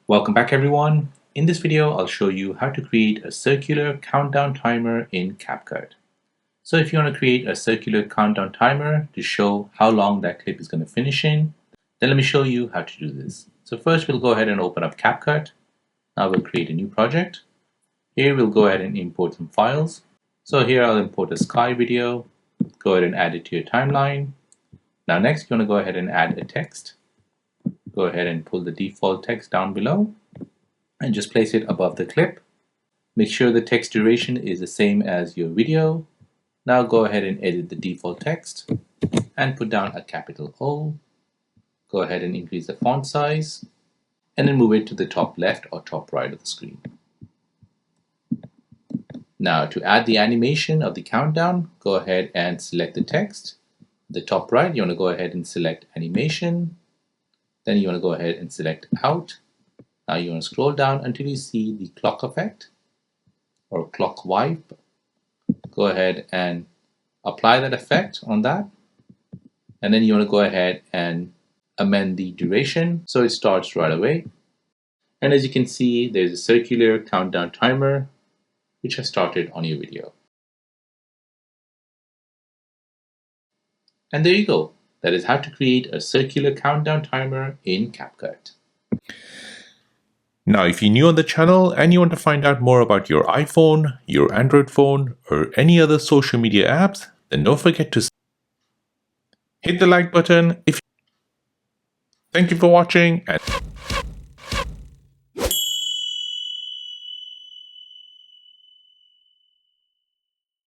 Welcome back everyone. In this video, I'll show you how to create a circular countdown timer in Capcut. So if you want to create a circular countdown timer to show how long that clip is going to finish in, then let me show you how to do this. So first we'll go ahead and open up Capcut. Now we'll create a new project. Here we'll go ahead and import some files. So here I'll import a sky video. Go ahead and add it to your timeline. Now next you want to go ahead and add a text. Go ahead and pull the default text down below and just place it above the clip. Make sure the text duration is the same as your video. Now go ahead and edit the default text and put down a capital O. Go ahead and increase the font size and then move it to the top left or top right of the screen. Now to add the animation of the countdown, go ahead and select the text. The top right, you want to go ahead and select animation. Then you want to go ahead and select out. Now you want to scroll down until you see the clock effect or clock wipe. Go ahead and apply that effect on that. And then you want to go ahead and amend the duration so it starts right away. And as you can see, there's a circular countdown timer which has started on your video. And there you go. That is how to create a circular countdown timer in Capcut. Now, if you're new on the channel and you want to find out more about your iPhone, your Android phone, or any other social media apps, then don't forget to hit the like button. Thank you for watching.